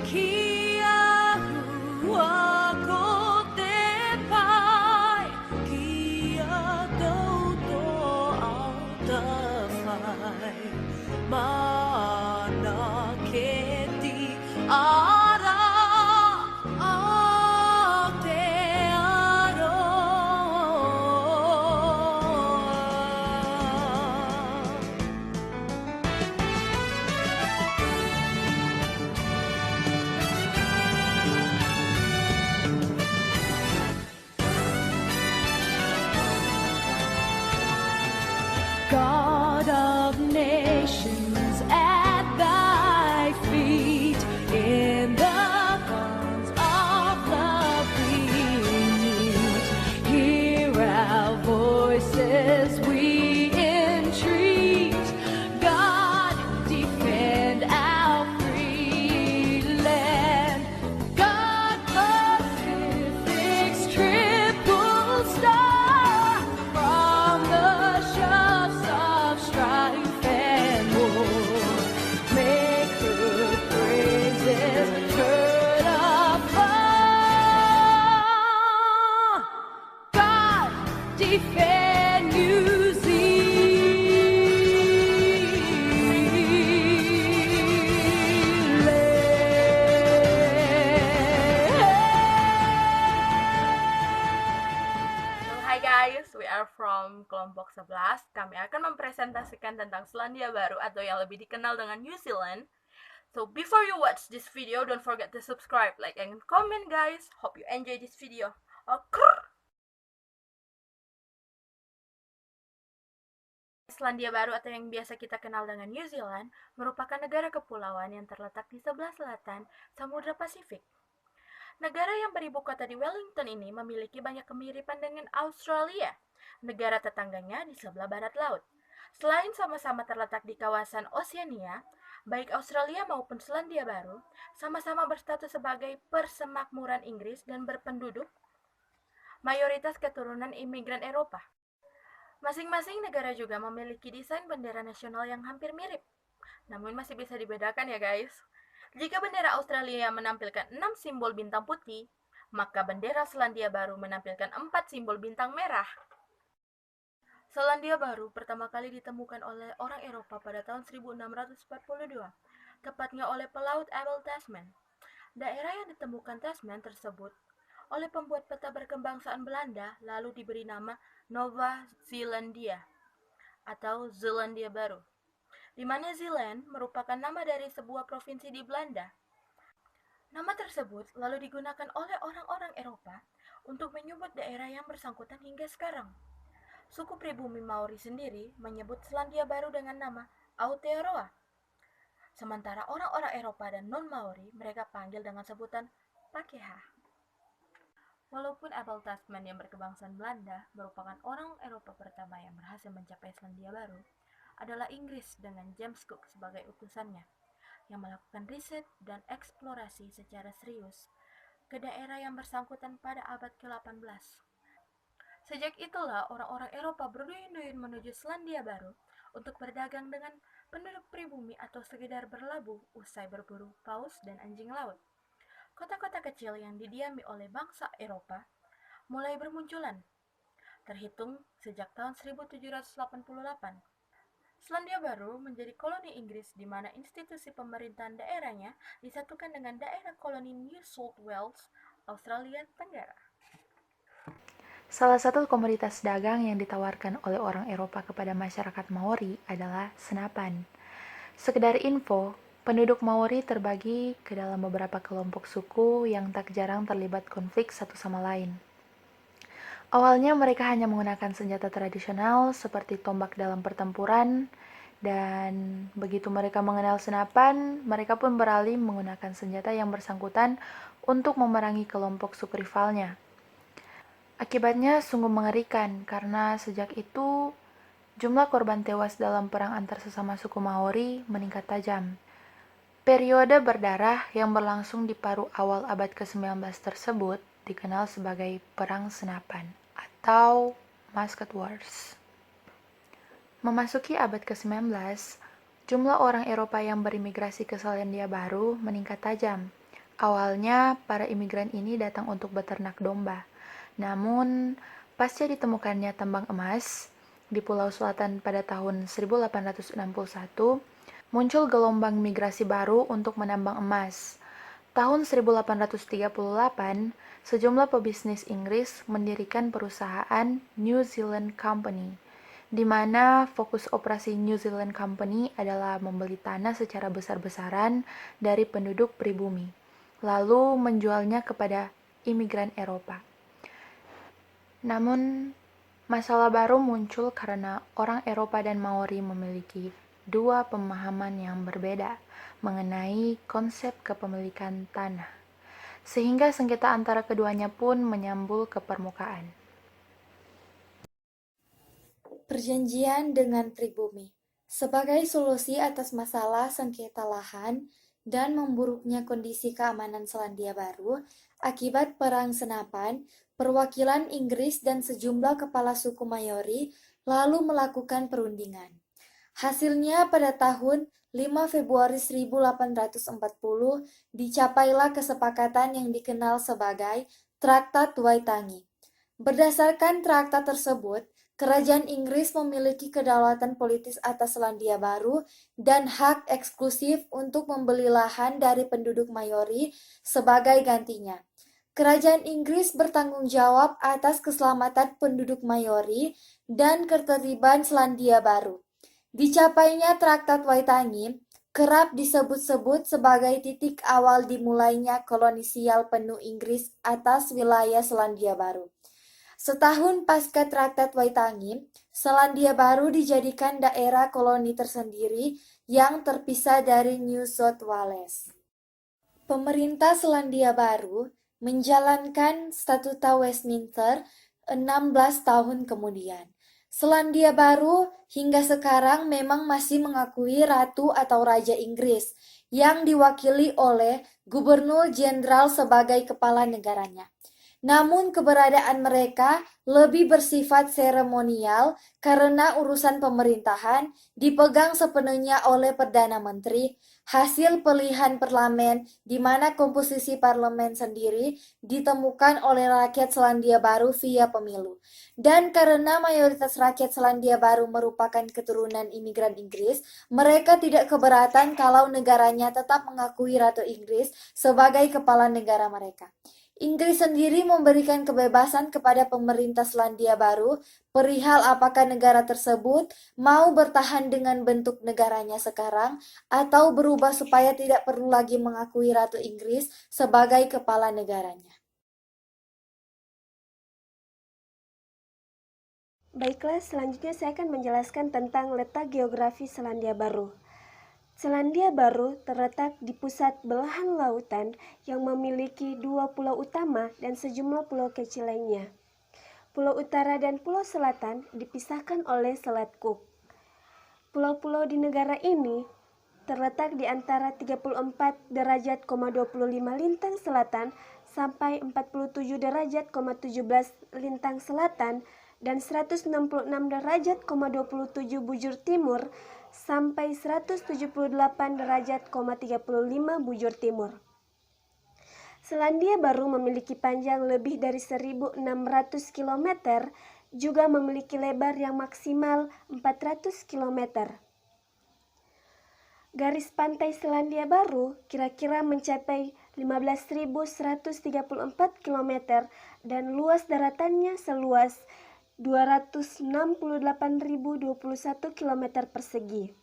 Kia hua ko te pai, kia toto au te whai, mana keti ara a te God of nations at thy feet, in the bonds of love we meet. Hear our voices, we entreat. God, defend our free land. God, Pacific's triple star, from the shafts of strife and war, make her praises heard afar. God, defend New Hai guys, we are from kelompok 11. Kami akan mempresentasikan tentang Selandia Baru atau yang lebih dikenal dengan New Zealand. So before you watch this video, don't forget to subscribe, like, and comment guys. Hope you enjoy this video. Selandia Baru atau yang biasa kita kenal dengan New Zealand merupakan negara kepulauan yang terletak di sebelah selatan Samudra Pasifik. Negara yang beribu kota di Wellington ini memiliki banyak kemiripan dengan Australia, negara tetangganya di sebelah barat laut. Selain sama-sama terletak di kawasan Oseania, baik Australia maupun Selandia Baru sama-sama berstatus sebagai persemakmuran Inggris dan berpenduduk mayoritas keturunan imigran Eropa. Masing-masing negara juga memiliki desain bendera nasional yang hampir mirip, namun masih bisa dibedakan ya guys. Jika bendera Australia menampilkan 6 simbol bintang putih, maka bendera Selandia Baru menampilkan 4 simbol bintang merah. Selandia Baru pertama kali ditemukan oleh orang Eropa pada tahun 1642, tepatnya oleh pelaut Abel Tasman. Daerah yang ditemukan Tasman tersebut oleh pembuat peta berkebangsaan Belanda lalu diberi nama Nova Zealandia atau Zelandia Baru, di mana Zeeland merupakan nama dari sebuah provinsi di Belanda. Nama tersebut lalu digunakan oleh orang-orang Eropa untuk menyebut daerah yang bersangkutan hingga sekarang. Suku pribumi Maori sendiri menyebut Selandia Baru dengan nama Aotearoa. Sementara orang-orang Eropa dan non-Maori mereka panggil dengan sebutan Pakeha. Walaupun Abel Tasman yang berkebangsaan Belanda merupakan orang Eropa pertama yang berhasil mencapai Selandia Baru, adalah Inggris dengan James Cook sebagai utusannya, yang melakukan riset dan eksplorasi secara serius ke daerah yang bersangkutan pada abad ke-18. Sejak itulah orang-orang Eropa berduyun-duyun menuju Selandia Baru untuk berdagang dengan penduduk pribumi atau sekedar berlabuh usai berburu paus dan anjing laut. Kota-kota kecil yang didiami oleh bangsa Eropa mulai bermunculan, terhitung sejak tahun 1788. Selandia Baru menjadi koloni Inggris di mana institusi pemerintahan daerahnya disatukan dengan daerah koloni New South Wales, Australia Tenggara. Salah satu komoditas dagang yang ditawarkan oleh orang Eropa kepada masyarakat Maori adalah senapan. Sekedar info, penduduk Maori terbagi ke dalam beberapa kelompok suku yang tak jarang terlibat konflik satu sama lain. Awalnya mereka hanya menggunakan senjata tradisional seperti tombak dalam pertempuran, dan begitu mereka mengenal senapan, mereka pun beralih menggunakan senjata yang bersangkutan untuk memerangi kelompok suku rivalnya. Akibatnya sungguh mengerikan karena sejak itu jumlah korban tewas dalam perang antar sesama suku Maori meningkat tajam. Periode berdarah yang berlangsung di paruh awal abad ke-19 tersebut dikenal sebagai Perang Senapan atau Musket Wars. Memasuki abad ke-19, jumlah orang Eropa yang berimigrasi ke Selandia Baru meningkat tajam. Awalnya, para imigran ini datang untuk beternak domba. Namun, pasca ditemukannya tambang emas di Pulau Selatan pada tahun 1861, muncul gelombang migrasi baru untuk menambang emas. Tahun 1838, sejumlah pebisnis Inggris mendirikan perusahaan New Zealand Company, di mana fokus operasi New Zealand Company adalah membeli tanah secara besar-besaran dari penduduk pribumi, lalu menjualnya kepada imigran Eropa. Namun, masalah baru muncul karena orang Eropa dan Maori memiliki dua pemahaman yang berbeda mengenai konsep kepemilikan tanah, sehingga sengketa antara keduanya pun menyambul ke permukaan. Perjanjian dengan pribumi sebagai solusi atas masalah sengketa lahan dan memburuknya kondisi keamanan Selandia Baru akibat Perang Senapan, perwakilan Inggris dan sejumlah kepala suku Maori lalu melakukan perundingan. Hasilnya pada tahun 5 Februari 1840 dicapailah kesepakatan yang dikenal sebagai Traktat Waitangi. Berdasarkan traktat tersebut, Kerajaan Inggris memiliki kedaulatan politis atas Selandia Baru dan hak eksklusif untuk membeli lahan dari penduduk Maori sebagai gantinya. Kerajaan Inggris bertanggung jawab atas keselamatan penduduk Maori dan ketertiban Selandia Baru. Dicapainya Traktat Waitangi kerap disebut-sebut sebagai titik awal dimulainya kolonial penuh Inggris atas wilayah Selandia Baru. Setahun pasca Traktat Waitangi, Selandia Baru dijadikan daerah koloni tersendiri yang terpisah dari New South Wales. Pemerintah Selandia Baru menjalankan Statuta Westminster 16 tahun kemudian. Selandia Baru hingga sekarang memang masih mengakui Ratu atau Raja Inggris yang diwakili oleh Gubernur Jenderal sebagai kepala negaranya. Namun keberadaan mereka lebih bersifat seremonial karena urusan pemerintahan dipegang sepenuhnya oleh Perdana Menteri, hasil pilihan parlemen di mana komposisi parlemen sendiri ditemukan oleh rakyat Selandia Baru via pemilu. Dan karena mayoritas rakyat Selandia Baru merupakan keturunan imigran Inggris, mereka tidak keberatan kalau negaranya tetap mengakui Ratu Inggris sebagai kepala negara mereka. Inggris sendiri memberikan kebebasan kepada pemerintah Selandia Baru perihal apakah negara tersebut mau bertahan dengan bentuk negaranya sekarang atau berubah supaya tidak perlu lagi mengakui Ratu Inggris sebagai kepala negaranya. Baiklah, selanjutnya saya akan menjelaskan tentang letak geografi Selandia Baru. Selandia Baru terletak di pusat belahan lautan yang memiliki dua pulau utama dan sejumlah pulau kecil lainnya. Pulau Utara dan Pulau Selatan dipisahkan oleh Selat Cook. Pulau-pulau di negara ini terletak di antara 34 derajat, 25 lintang selatan sampai 47 derajat, 17 lintang selatan dan 166 derajat, 27 bujur timur sampai 178 derajat, 35 bujur timur. Selandia Baru memiliki panjang lebih dari 1.600 km, juga memiliki lebar yang maksimal 400 km. Garis pantai Selandia Baru kira-kira mencapai 15.134 km dan luas daratannya seluas 268.021 km persegi.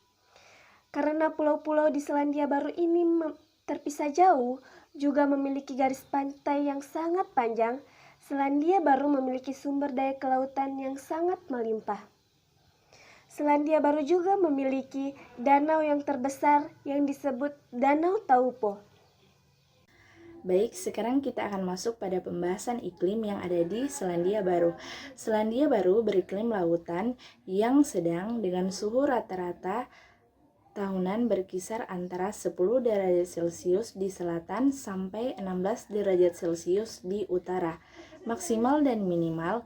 Karena pulau-pulau di Selandia Baru ini terpisah jauh, juga memiliki garis pantai yang sangat panjang, Selandia Baru memiliki sumber daya kelautan yang sangat melimpah. Selandia Baru juga memiliki danau yang terbesar yang disebut Danau Taupo. Baik, sekarang kita akan masuk pada pembahasan iklim yang ada di Selandia Baru. Selandia Baru beriklim lautan yang sedang dengan suhu rata-rata tahunan berkisar antara 10 derajat Celcius di selatan sampai 16 derajat Celcius di utara. Maksimal dan minimal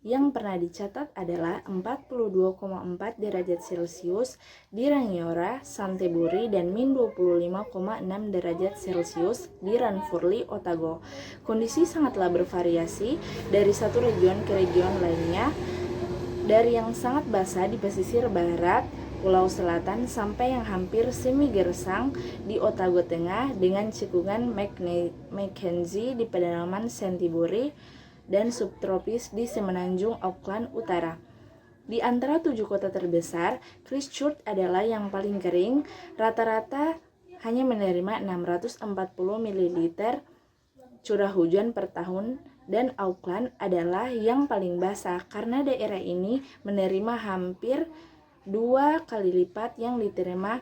yang pernah dicatat adalah 42,4 derajat Celcius di Rangiora, Santeburi, dan min 25,6 derajat Celcius di Ranfurly, Otago. Kondisi sangatlah bervariasi dari satu region ke region lainnya, dari yang sangat basah di pesisir barat Pulau Selatan sampai yang hampir semi gersang di Otago Tengah dengan cekungan Mackenzie di pedalaman Santeburi dan subtropis di semenanjung Auckland Utara. Di antara 7 kota terbesar, Christchurch adalah yang paling kering, rata-rata hanya menerima 640 ml curah hujan per tahun, dan Auckland adalah yang paling basah karena daerah ini menerima hampir 2 kali lipat yang diterima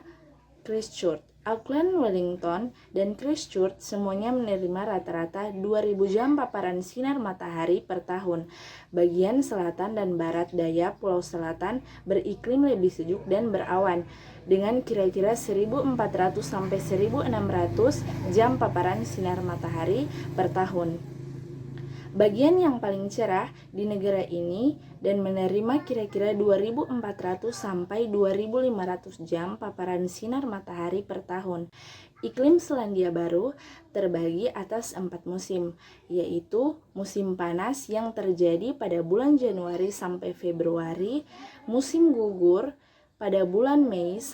Christchurch. Auckland, Wellington, dan Christchurch semuanya menerima rata-rata 2000 jam paparan sinar matahari per tahun. Bagian selatan dan barat daya Pulau Selatan beriklim lebih sejuk dan berawan, dengan kira-kira 1400 sampai 1600 jam paparan sinar matahari per tahun. Bagian yang paling cerah di negara ini dan menerima kira-kira 2400 sampai 2500 jam paparan sinar matahari per tahun. Iklim Selandia Baru terbagi atas 4 musim, yaitu musim panas yang terjadi pada bulan Januari sampai Februari, musim gugur pada bulan Maret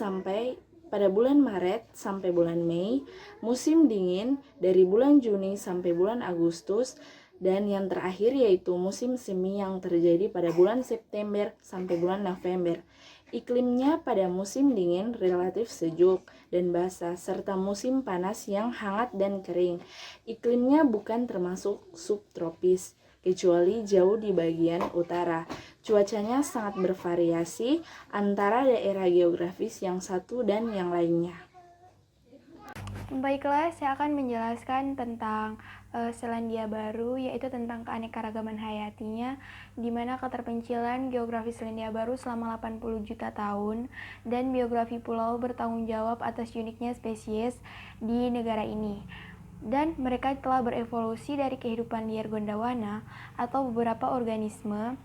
sampai bulan Mei, musim dingin dari bulan Juni sampai bulan Agustus, dan yang terakhir yaitu musim semi yang terjadi pada bulan September sampai bulan November. Iklimnya pada musim dingin relatif sejuk dan basah, serta musim panas yang hangat dan kering. Iklimnya bukan termasuk subtropis, kecuali jauh di bagian utara. Cuacanya sangat bervariasi antara daerah geografis yang satu dan yang lainnya. Baiklah, saya akan menjelaskan tentang Selandia Baru, yaitu tentang keanekaragaman hayatinya, di mana keterpencilan geografi Selandia Baru selama 80 juta tahun, dan biografi pulau bertanggung jawab atas uniknya spesies di negara ini. Dan mereka telah berevolusi dari kehidupan liar Gondwana atau beberapa organisme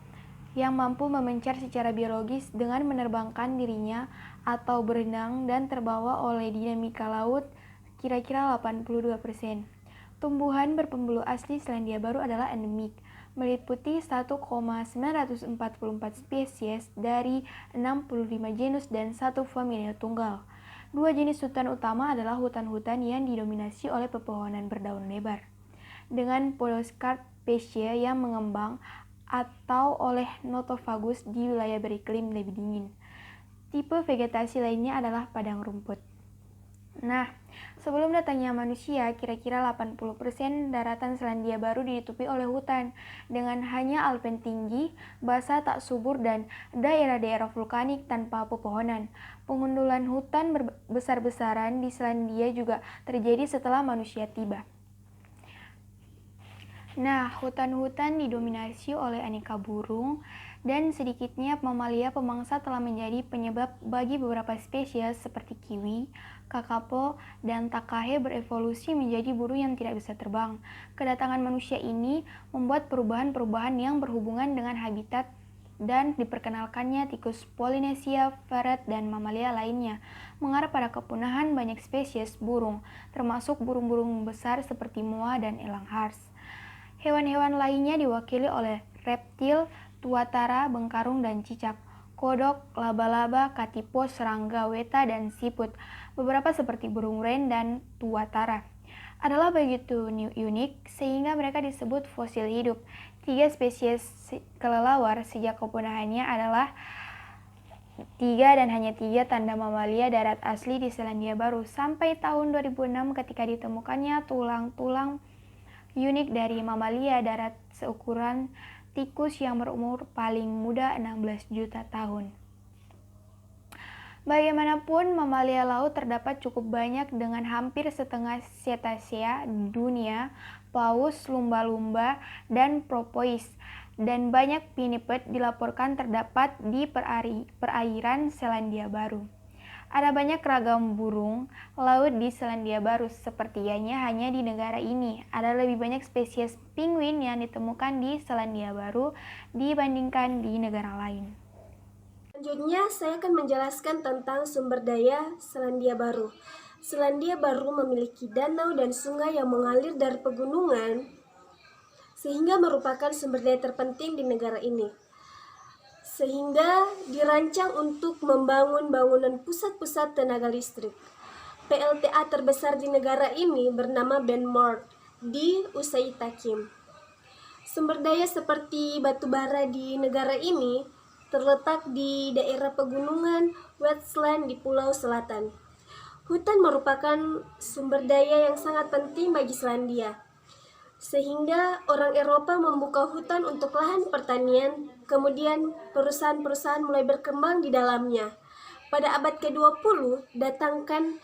yang mampu memencar secara biologis dengan menerbangkan dirinya atau berenang dan terbawa oleh dinamika laut kira-kira 82%. Tumbuhan berpembuluh asli Selandia Baru adalah endemik, meliputi 1,944 spesies dari 65 genus dan 1 familia tunggal. 2 jenis hutan utama adalah hutan-hutan yang didominasi oleh pepohonan berdaun lebar, dengan Polyscarpaceae yang mengembang, atau oleh Nothofagus di wilayah beriklim lebih dingin. Tipe vegetasi lainnya adalah padang rumput. Nah, sebelum datangnya manusia, kira-kira 80% daratan Selandia Baru ditutupi oleh hutan, dengan hanya alpen tinggi, basah tak subur, dan daerah-daerah vulkanik tanpa pepohonan. Pengundulan hutan besar-besaran di Selandia juga terjadi setelah manusia tiba. Nah, hutan-hutan didominasi oleh aneka burung, dan sedikitnya mamalia pemangsa telah menjadi penyebab bagi beberapa spesies seperti kiwi, kakapo, dan takahe berevolusi menjadi burung yang tidak bisa terbang. Kedatangan manusia ini membuat perubahan-perubahan yang berhubungan dengan habitat dan diperkenalkannya tikus Polinesia, ferret, dan mamalia lainnya, mengarah pada kepunahan banyak spesies burung, termasuk burung-burung besar seperti moa dan elang hars. Hewan-hewan lainnya diwakili oleh reptil, tuatara, bengkarung, dan cicak, kodok, laba-laba, katipo, serangga, weta, dan siput. Beberapa seperti burung ren dan tuatara adalah begitu unik sehingga mereka disebut fosil hidup. 3 spesies kelelawar sejak kepunahannya adalah 3 dan hanya 3 tanda mamalia darat asli di Selandia Baru sampai tahun 2006 ketika ditemukannya tulang-tulang unik dari mamalia darat seukuran tikus yang berumur paling muda 16 juta tahun. Bagaimanapun, mamalia laut terdapat cukup banyak dengan hampir setengah cetacea dunia, paus, lumba-lumba, dan propois, dan banyak pinniped dilaporkan terdapat di perairan Selandia Baru. Ada banyak ragam burung laut di Selandia Baru, sepertinya hanya di negara ini. Ada lebih banyak spesies penguin yang ditemukan di Selandia Baru dibandingkan di negara lain. Selanjutnya, saya akan menjelaskan tentang sumber daya Selandia Baru. Selandia Baru memiliki danau dan sungai yang mengalir dari pegunungan, sehingga merupakan sumber daya terpenting di negara ini. Sehingga dirancang untuk membangun bangunan pusat-pusat tenaga listrik. PLTA terbesar di negara ini bernama Benmore di Usai Takim. Sumber daya seperti batu bara di negara ini terletak di daerah pegunungan wetland di Pulau Selatan. Hutan merupakan sumber daya yang sangat penting bagi Selandia, sehingga orang Eropa membuka hutan untuk lahan pertanian, kemudian perusahaan-perusahaan mulai berkembang di dalamnya. Pada abad ke-20, datangkan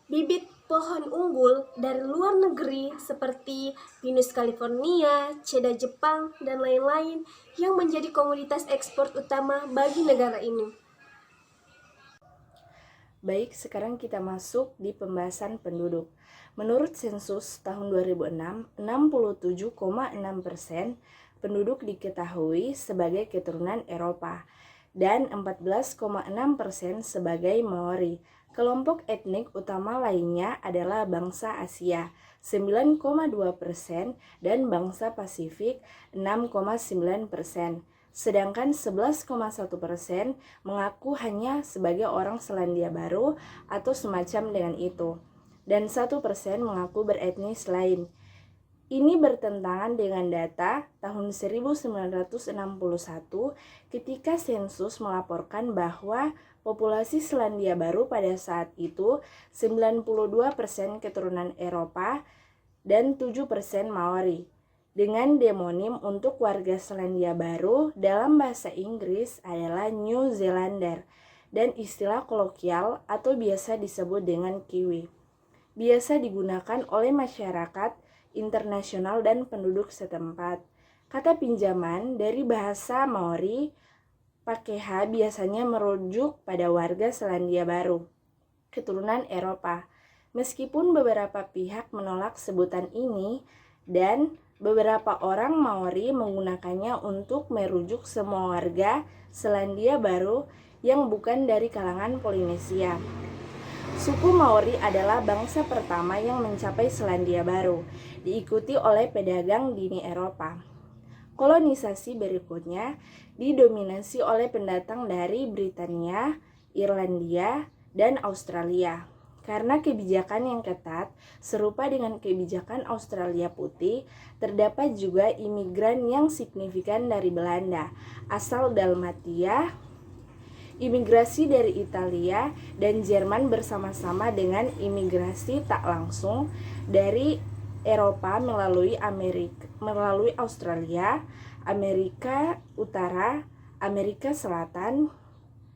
bibit pohon unggul dari luar negeri seperti Pinus California, Ceda Jepang, dan lain-lain yang menjadi komoditas ekspor utama bagi negara ini. Baik, sekarang kita masuk di pembahasan penduduk. Menurut sensus tahun 2006, 67,6% penduduk diketahui sebagai keturunan Eropa dan 14,6% sebagai Maori. Kelompok etnik utama lainnya adalah bangsa Asia 9,2% dan bangsa Pasifik 6,9%. Sedangkan 11,1% mengaku hanya sebagai orang Selandia Baru atau semacam dengan itu, dan 1% mengaku beretnis lain. Ini bertentangan dengan data tahun 1961 ketika sensus melaporkan bahwa populasi Selandia Baru pada saat itu 92% keturunan Eropa dan 7% Maori. Dengan demonim untuk warga Selandia Baru dalam bahasa Inggris adalah New Zealander dan istilah kolokial atau biasa disebut dengan Kiwi. Biasa digunakan oleh masyarakat internasional dan penduduk setempat. Kata pinjaman dari bahasa Maori, Pakeha biasanya merujuk pada warga Selandia Baru, keturunan Eropa. Meskipun beberapa pihak menolak sebutan ini dan beberapa orang Maori menggunakannya untuk merujuk semua warga Selandia Baru yang bukan dari kalangan Polinesia. Suku Maori adalah bangsa pertama yang mencapai Selandia Baru, diikuti oleh pedagang dini Eropa. Kolonisasi berikutnya didominasi oleh pendatang dari Britania, Irlandia, dan Australia. Karena kebijakan yang ketat, serupa dengan kebijakan Australia Putih, terdapat juga imigran yang signifikan dari Belanda, asal Dalmatia, imigrasi dari Italia dan Jerman bersama-sama dengan imigrasi tak langsung dari Eropa melalui Australia, Amerika Utara, Amerika Selatan,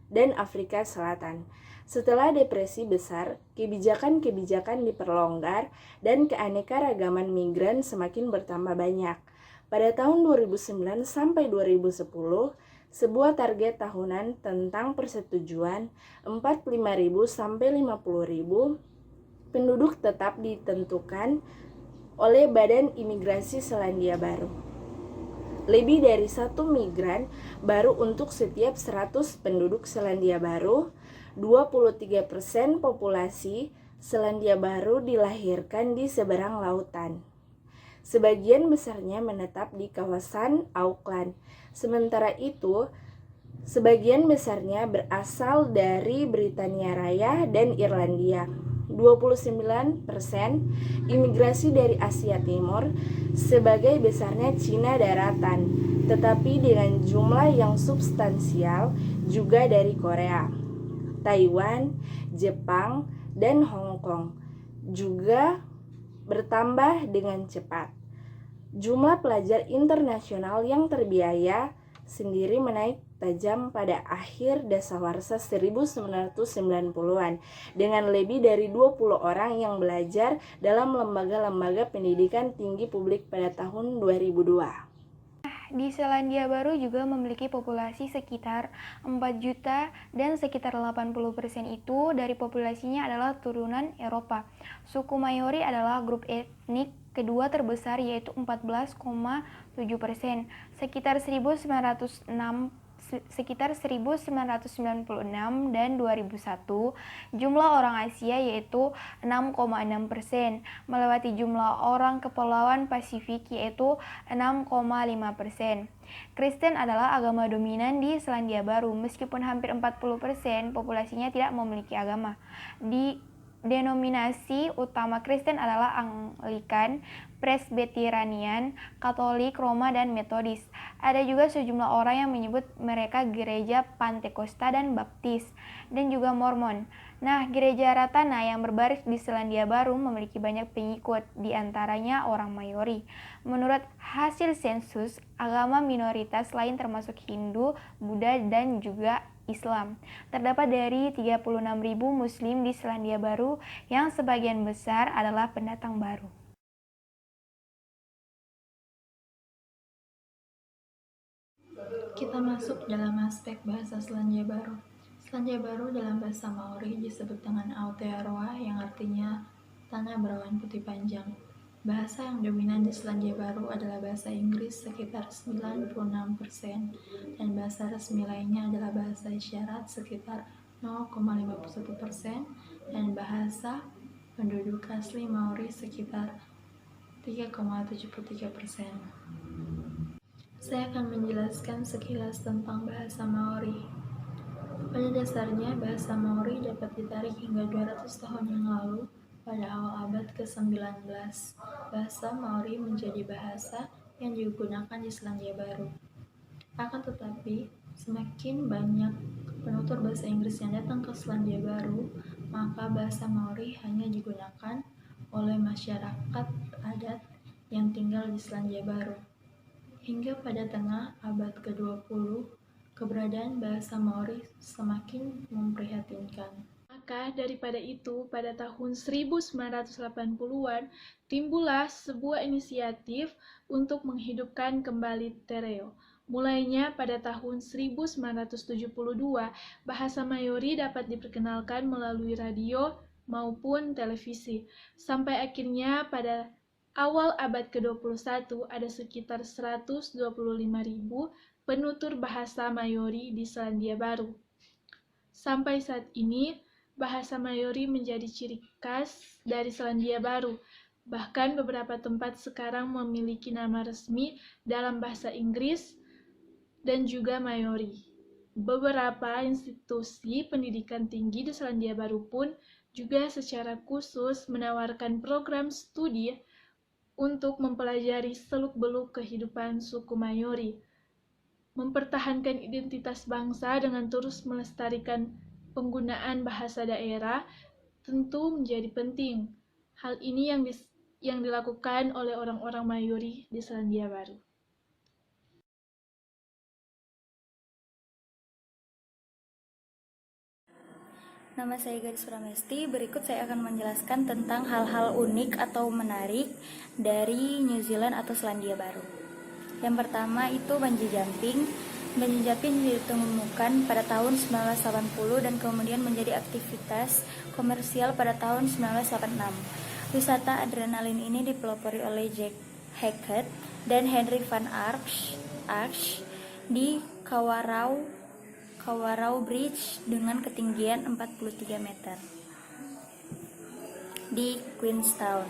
dan Afrika Selatan. Setelah depresi besar, kebijakan-kebijakan diperlonggar dan keanekaragaman migran semakin bertambah banyak. Pada tahun 2009 sampai 2010, sebuah target tahunan tentang persetujuan 45.000 sampai 50.000 penduduk tetap ditentukan oleh Badan Imigrasi Selandia Baru. Lebih dari 1 migran baru untuk setiap 100 penduduk Selandia Baru. 23% populasi Selandia Baru dilahirkan di seberang lautan. Sebagian besarnya menetap di kawasan Auckland. Sementara itu, sebagian besarnya berasal dari Britania Raya dan Irlandia. 29% imigrasi dari Asia Timur, sebagai besarnya Cina daratan, tetapi dengan jumlah yang substansial juga dari Korea, Taiwan, Jepang, dan Hong Kong juga bertambah dengan cepat. Jumlah pelajar internasional yang terbiaya sendiri menaik tajam pada akhir dasawarsa 1990-an dengan lebih dari 20 orang yang belajar dalam lembaga-lembaga pendidikan tinggi publik pada tahun 2002. di Selandia Baru juga memiliki populasi sekitar 4 juta dan sekitar 80% itu dari populasinya adalah turunan Eropa. Suku Maori adalah grup etnik kedua terbesar yaitu 14,7%, sekitar 1996 dan 2001, jumlah orang Asia yaitu 6,6%, melewati jumlah orang Kepulauan Pasifik yaitu 6,5%. Kristen adalah agama dominan di Selandia Baru, meskipun hampir 40% populasinya tidak memiliki agama. Denominasi utama Kristen adalah Anglikan, Presbyterian, Katolik, Roma, dan Metodis. Ada juga sejumlah orang yang menyebut mereka gereja Pantekosta dan Baptis, dan juga Mormon. Nah, gereja Ratana yang berbaris di Selandia Baru memiliki banyak pengikut, di antaranya orang Maori. Menurut hasil sensus, agama minoritas lain termasuk Hindu, Buddha, dan juga Islam. Terdapat dari 36.000 Muslim di Selandia Baru yang sebagian besar adalah pendatang baru. Kita masuk dalam aspek bahasa Selandia Baru. Selandia Baru dalam bahasa Maori disebut dengan Aotearoa yang artinya tanah berawan putih panjang. Bahasa yang dominan di Selandia Baru adalah bahasa Inggris sekitar 96% dan bahasa resmi lainnya adalah bahasa isyarat sekitar 0,51% dan bahasa penduduk asli Maori sekitar 3,73%. Saya akan menjelaskan sekilas tentang bahasa Maori. Pada dasarnya, bahasa Maori dapat ditarik hingga 200 tahun yang lalu pada awal abad ke-19. Bahasa Maori menjadi bahasa yang digunakan di Selandia Baru. Akan tetapi, semakin banyak penutur bahasa Inggris yang datang ke Selandia Baru, maka bahasa Maori hanya digunakan oleh masyarakat adat yang tinggal di Selandia Baru. Hingga pada tengah abad ke-20, keberadaan bahasa Maori semakin memprihatinkan. Maka daripada itu, pada tahun 1980-an, timbullah sebuah inisiatif untuk menghidupkan kembali Tereo. Mulainya pada tahun 1972, bahasa Maori dapat diperkenalkan melalui radio maupun televisi. Sampai akhirnya pada awal abad ke-21 ada sekitar 125.000 penutur bahasa Maori di Selandia Baru. Sampai saat ini, bahasa Maori menjadi ciri khas dari Selandia Baru. Bahkan beberapa tempat sekarang memiliki nama resmi dalam bahasa Inggris dan juga Maori. Beberapa institusi pendidikan tinggi di Selandia Baru pun juga secara khusus menawarkan program studi untuk mempelajari seluk-beluk kehidupan suku Maori. Mempertahankan identitas bangsa dengan terus melestarikan penggunaan bahasa daerah tentu menjadi penting. Hal ini yang dilakukan oleh orang-orang Maori di Selandia Baru. Nama saya Gadis Pramesti. Berikut saya akan menjelaskan tentang hal-hal unik atau menarik dari New Zealand atau Selandia Baru. Yang pertama itu bungee jumping. Bungee jumping ditemukan pada tahun 1980 dan kemudian menjadi aktivitas komersial pada tahun 1986. Wisata adrenalin ini dipelopori oleh Jack Hackett dan Henry Van Arch di Kawarau Bridge dengan ketinggian 43 meter di Queenstown.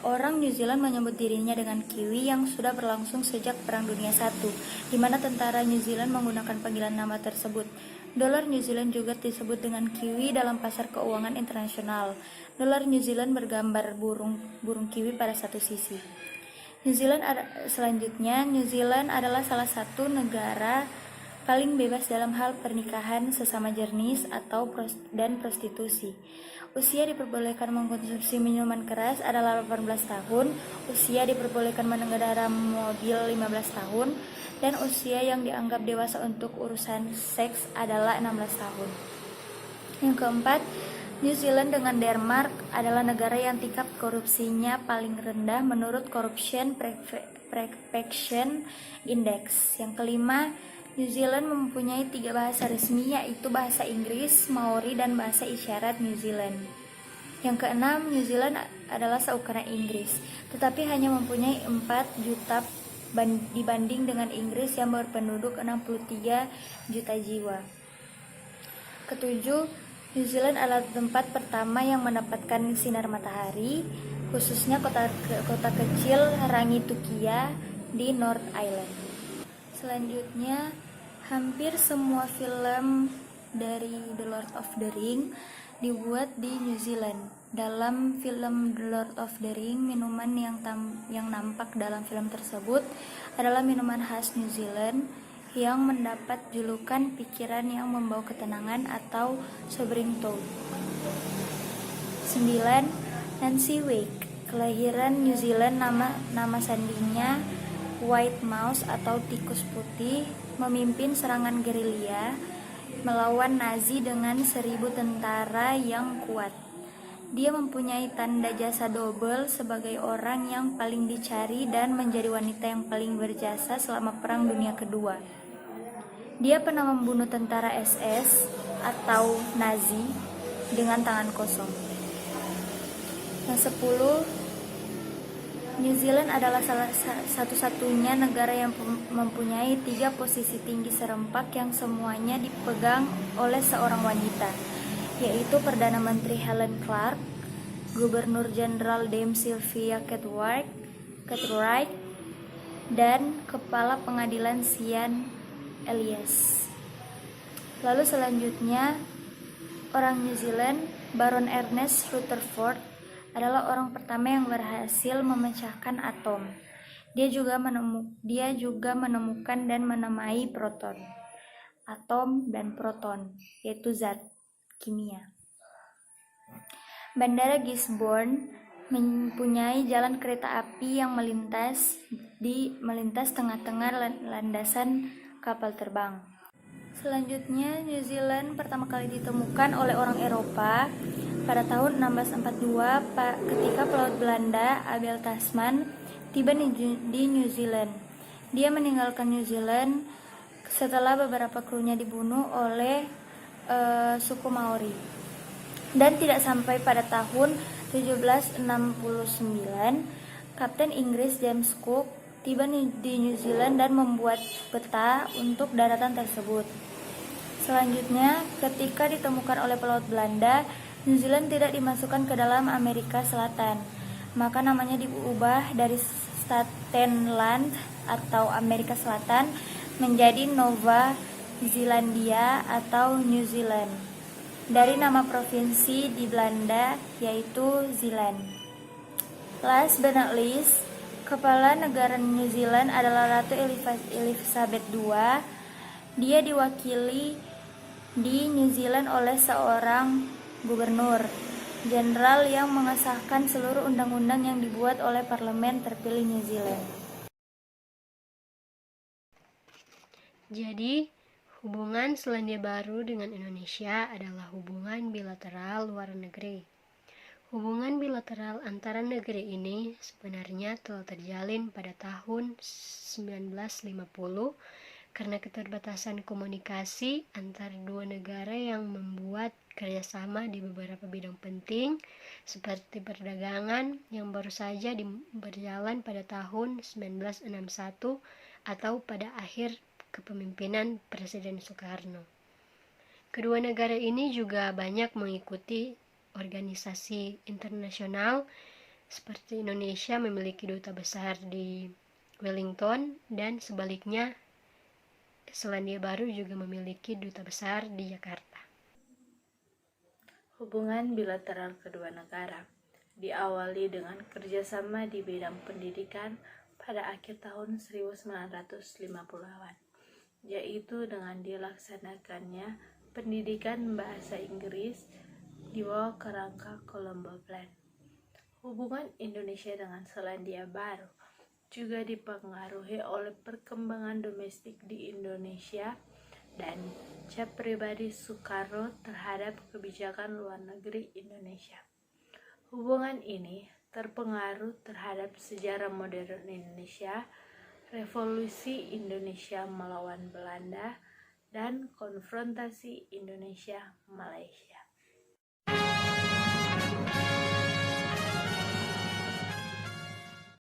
Orang New Zealand menyebut dirinya dengan Kiwi yang sudah berlangsung sejak Perang Dunia I, di mana tentara New Zealand menggunakan panggilan nama tersebut. Dolar New Zealand juga disebut dengan Kiwi dalam pasar keuangan internasional. Dolar New Zealand bergambar burung kiwi pada satu sisi. Selanjutnya, New Zealand adalah salah satu negara paling bebas dalam hal pernikahan sesama jenis dan prostitusi. Usia diperbolehkan mengkonsumsi minuman keras adalah 18 tahun, usia diperbolehkan mengendarai mobil 15 tahun, dan usia yang dianggap dewasa untuk urusan seks adalah 16 tahun. Yang keempat, New Zealand dengan Denmark adalah negara yang tingkat korupsinya paling rendah menurut Corruption Perception Index. Yang kelima, New Zealand mempunyai 3 bahasa resmi, yaitu bahasa Inggris, Maori, dan bahasa isyarat New Zealand. Yang keenam, New Zealand adalah seukuran Inggris, tetapi hanya mempunyai 4 juta dibanding dengan Inggris yang berpenduduk 63 juta jiwa. Ketujuh, New Zealand adalah tempat pertama yang mendapatkan sinar matahari, khususnya kota kecil Rangitukia di North Island. Selanjutnya, hampir semua film dari The Lord of the Ring dibuat di New Zealand. Dalam film The Lord of the Ring, minuman yang nampak dalam film tersebut adalah minuman khas New Zealand yang mendapat julukan pikiran yang membawa ketenangan atau Sobering Toad. 9. Nancy Wake, kelahiran New Zealand, nama sandinya White Mouse atau tikus putih, memimpin serangan gerilya melawan Nazi dengan 1.000 tentara yang kuat. Dia mempunyai tanda jasa double sebagai orang yang paling dicari dan menjadi wanita yang paling berjasa selama Perang Dunia Kedua. Dia pernah membunuh tentara SS atau Nazi dengan tangan kosong. Yang 10, New Zealand adalah salah satu-satunya negara yang mempunyai 3 posisi tinggi serempak yang semuanya dipegang oleh seorang wanita, yaitu Perdana Menteri Helen Clark, Gubernur Jenderal Dame Sylvia Cartwright, dan Kepala Pengadilan Sian Elias. Lalu selanjutnya, orang New Zealand, Baron Ernest Rutherford, adalah orang pertama yang berhasil memecahkan atom. Dia juga menemukan dan menamai proton, atom, dan proton, yaitu zat kimia. Bandara Gisborne mempunyai jalan kereta api yang melintas tengah-tengah landasan kapal terbang. Selanjutnya, New Zealand pertama kali ditemukan oleh orang Eropa pada tahun 1642 ketika pelaut Belanda Abel Tasman tiba di New Zealand. Dia meninggalkan New Zealand setelah beberapa krunya dibunuh oleh suku Maori. Dan tidak sampai pada tahun 1769, Kapten Inggris James Cook tiba di New Zealand dan membuat peta untuk daratan tersebut. Selanjutnya, ketika ditemukan oleh pelaut Belanda, New Zealand tidak dimasukkan ke dalam Amerika Selatan, maka namanya diubah dari Statenland atau Amerika Selatan menjadi Nova Zealandia atau New Zealand, dari nama provinsi di Belanda yaitu Zeeland. Last but not least, Kepala negara New Zealand adalah Ratu Elizabeth II. Dia diwakili di New Zealand oleh seorang gubernur jenderal yang mengesahkan seluruh undang-undang yang dibuat oleh parlemen terpilih New Zealand. Jadi, hubungan Selandia Baru dengan Indonesia adalah hubungan bilateral luar negeri. Hubungan bilateral antara negeri ini sebenarnya telah terjalin pada tahun 1950 karena keterbatasan komunikasi antara dua negara yang membuat kerjasama di beberapa bidang penting seperti perdagangan yang baru saja berjalan pada tahun 1961 atau pada akhir kepemimpinan Presiden Soekarno. Kedua negara ini juga banyak mengikuti organisasi internasional seperti Indonesia memiliki duta besar di Wellington dan sebaliknya Selandia Baru juga memiliki duta besar di Jakarta. Hubungan bilateral kedua negara diawali dengan kerjasama di bidang pendidikan pada akhir tahun 1950-an, yaitu dengan dilaksanakannya pendidikan bahasa Inggris di bawah kerangka Colombo Plan. Hubungan Indonesia dengan Selandia Baru juga dipengaruhi oleh perkembangan domestik di Indonesia dan cap pribadi Soekarno terhadap kebijakan luar negeri Indonesia. Hubungan ini terpengaruh terhadap sejarah modern Indonesia, revolusi Indonesia melawan Belanda, dan konfrontasi Indonesia-Malaysia.